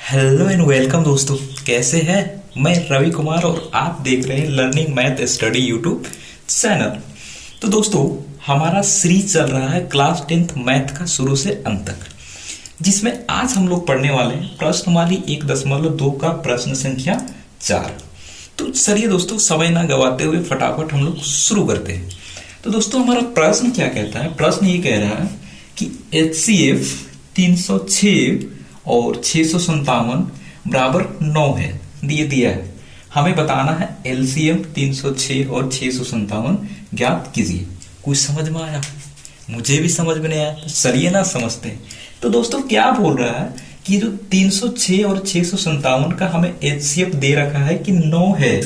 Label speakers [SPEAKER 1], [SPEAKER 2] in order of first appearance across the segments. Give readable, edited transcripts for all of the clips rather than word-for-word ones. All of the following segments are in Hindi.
[SPEAKER 1] हेलो एंड वेलकम दोस्तों। कैसे हैं? मैं रवि कुमार और आप देख रहे हैं learning math study YouTube channel. तो दोस्तों, हमारा सीरीज चल रहा है क्लास 10th मैथ का शुरू से अंत तक, जिसमें आज हम लोग पढ़ने वाले हैं प्रश्नमाली 1.2 का प्रश्न संख्या 4। तो चलिए दोस्तों, समय ना गवाते हुए फटाफट हम लोग शुरू करते हैं। तो दोस्तों, हमारा प्रश्न क्या कहता है? प्रश्न ये कह रहा है कि HCF 306 और 657 बराबर 9 है। दिए दिया है, हमें बताना है LCM 306 और 657 ज्ञात कीजिए। कुछ समझ में आया? मुझे भी समझ में नहीं आया, तो चलिए ना समझते हैं। तो दोस्तों, क्या बोल रहा है कि जो 306 और 657 का हमें HCF दे रखा है कि 9 है।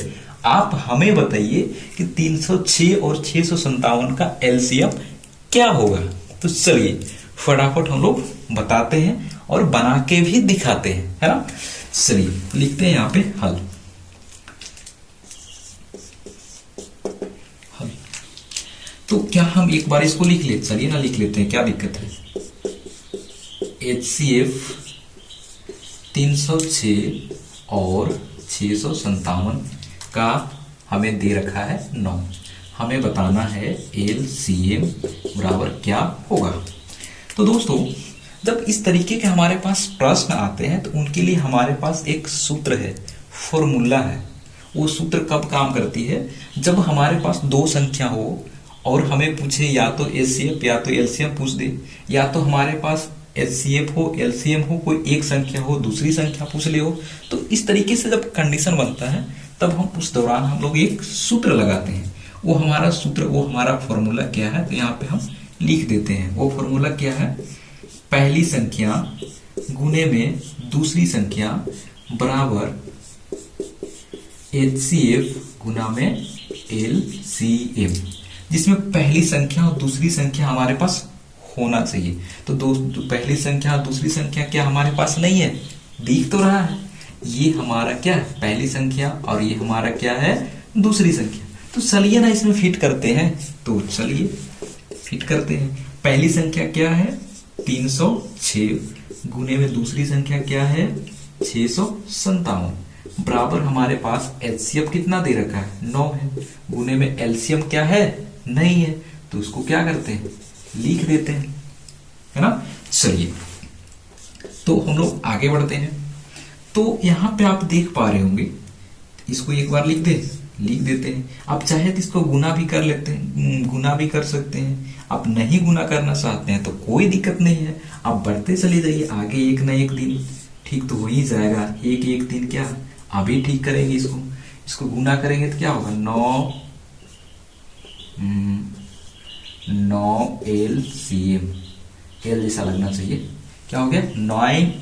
[SPEAKER 1] आप हमें बताइए कि 306 और 657 का LCM क्या होगा। तो चलिए फटाफट हम लोग बताते हैं और बना के भी दिखाते हैं, है ना। चलिए लिखते हैं यहाँ पे हल। तो क्या हम एक बार इसको लिख लेते? चलिए ना लिख लेते हैं, क्या दिक्कत है। HCF 306 और 657 का हमें दे रखा है 9। हमें बताना है LCM बराबर क्या होगा। तो दोस्तों, जब इस तरीके के हमारे पास प्रश्न आते हैं तो उनके लिए हमारे पास एक सूत्र है, फॉर्मूला है। वो सूत्र कब काम करती है? जब हमारे पास दो संख्या हो और हमें पूछे या तो HCF या तो LCM पूछ दे, या तो हमारे पास HCF हो LCM हो, कोई एक संख्या हो दूसरी संख्या पूछ ले हो। तो इस तरीके से जब कंडीशन बनता है तब हम उस दौरान हम लोग एक सूत्र लगाते हैं। वो हमारा सूत्र, वो हमारा फॉर्मूला क्या है, तो यहाँ पे हम लिख देते हैं। वो फॉर्मूला क्या है? पहली संख्या गुने में दूसरी संख्या बराबर HCF गुना में LCM, जिसमें पहली संख्या और दूसरी संख्या हमारे पास होना चाहिए। तो दोस्तों, पहली संख्या और दूसरी संख्या क्या हमारे पास नहीं है? दिख तो रहा है, ये हमारा क्या है? पहली संख्या, और ये हमारा क्या है? दूसरी संख्या। तो चलिए ना इसमें फिट करते हैं। तो चलिए फिट करते हैं। पहली संख्या क्या है? 306 गुने में दूसरी संख्या क्या है? 657 बराबर हमारे पास HCF कितना दे रखा है? 9 है। गुने में LCM क्या है? नहीं है। तो उसको क्या करते हैं? लिख देते हैं, है ना। चलिए तो हम लोग आगे बढ़ते हैं। तो यहां पे आप देख पा रहे होंगे, इसको एक बार लिख देते हैं। आप चाहे तो इसको गुना भी कर लेते हैं, गुना भी कर सकते हैं। आप नहीं गुना करना चाहते हैं तो कोई दिक्कत नहीं है, आप बढ़ते चले जाइए आगे। एक ना एक दिन ठीक तो हो ही जाएगा। एक एक दिन क्या अभी ठीक करेंगे, इसको गुना करेंगे तो क्या होगा? 9 LCM, एल जैसा लगना चाहिए। क्या हो गया?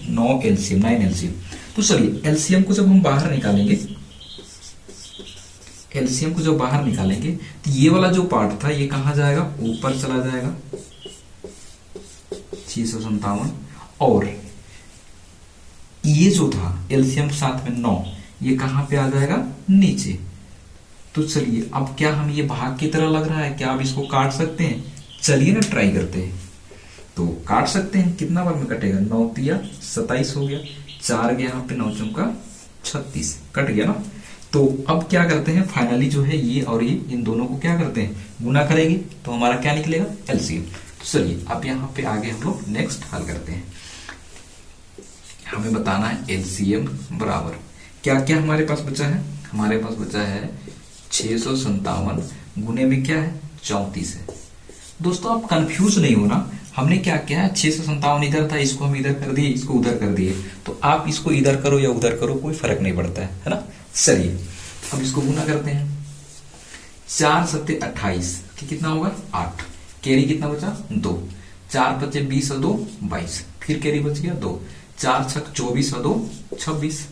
[SPEAKER 1] 9 LCM। तो चलिए LCM को जब हम बाहर निकालेंगे, LCM को जब बाहर निकालेंगे तो ये वाला जो पार्ट था ये कहां जाएगा? ऊपर चला जाएगा 657, और ये जो था LCM साथ में 9, ये कहां पे आ जाएगा? नीचे। तो चलिए अब क्या हम, ये भाग की तरह लग रहा है, क्या आप इसको काट सकते हैं? चलिए ना ट्राई करते हैं। तो काट सकते हैं। कितना बार में कटेगा? 9 तिया 27 हो गया, 4 गया यहाँ पे, 9 चौका 36, कट गया ना। तो अब क्या करते हैं? फाइनली जो है ये और ये, इन दोनों को क्या करते हैं? गुना करेंगे तो हमारा क्या निकलेगा? LCM। तो चलिए अब यहाँ पे आगे हम लोग नेक्स्ट हल करते हैं। हमें बताना है LCM बराबर क्या क्या हमारे पास बचा है? हमारे पास बचा है 657 गुने में क्या है? 34 है। दोस्तों, आप कंफ्यूज नहीं होना। हमने क्या किया है? 657 इधर था, इसको हम इधर कर दिए, इसको उधर कर दिए। तो आप इसको इधर करो या उधर करो, कोई फर्क नहीं पड़ता है ना। चलिए अब इसको गुना करते हैं। 4 सत्ते 28 कि कितना होगा? 8। कैरी कितना बचा? 2। 4 बचे 20 और 2 22, फिर कैरी बच गया 2। 4 छक 24 और 2 26।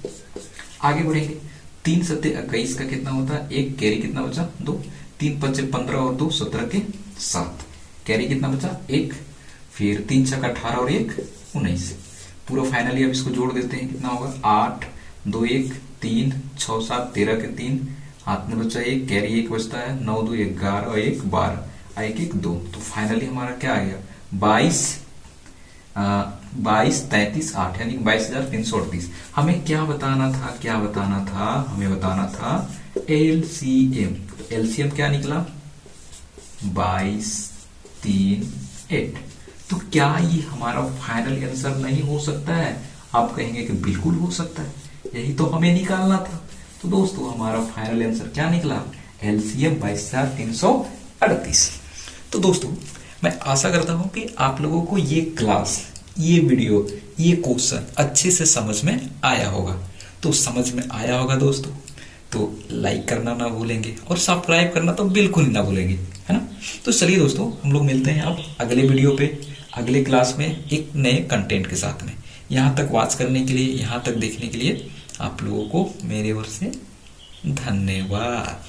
[SPEAKER 1] आगे बढ़ेंगे। 3 सत्ते 21 का कितना होता है? 1। कैरी कितना बचा? 2। 3 बचे 15 और 2 17 के 7। कैरी कितना बचा? 1। फिर 3 छक 18 और 1 19। पूरा फाइनली अब इसको जोड़ देते हैं, कितना होगा? 8 2 1 3 6 7 13 के 3, हाथ में बचा 1, कैरी 1 बचता है, 9 2 11 और 1 12, 1 1 2। तो फाइनली हमारा क्या आ गया? 22 22 33 8 यानी 22,338। हमें क्या बताना था, हमें बताना था एलसीएम। तो एलसीएम क्या निकला? 22 3 8। तो क्या ये हमारा फाइनल आंसर नहीं हो सकता है? आप कहेंगे कि बिल्कुल हो सकता है, यही तो हमें निकालना था। तो दोस्तों हमारा फाइनल आंसर क्या निकला? एलसीएम 22,338। तो दोस्तों मैं आशा करता हूं कि आप लोगों को ये क्लास, ये वीडियो, ये क्वेश्चन अच्छे से समझ में आया होगा। तो समझ में आया होगा दोस्तों, तो लाइक करना ना भूलेंगे और सब्सक्राइब करना तो बिल्कुल ना भूलेंगे, है ना। तो चलिए दोस्तों हम लोग मिलते हैं अब अगले वीडियो पे, अगले क्लास में एक नए कंटेंट के साथ में। यहाँ तक वॉच करने के लिए, यहाँ तक देखने के लिए आप लोगों को मेरे ओर से धन्यवाद।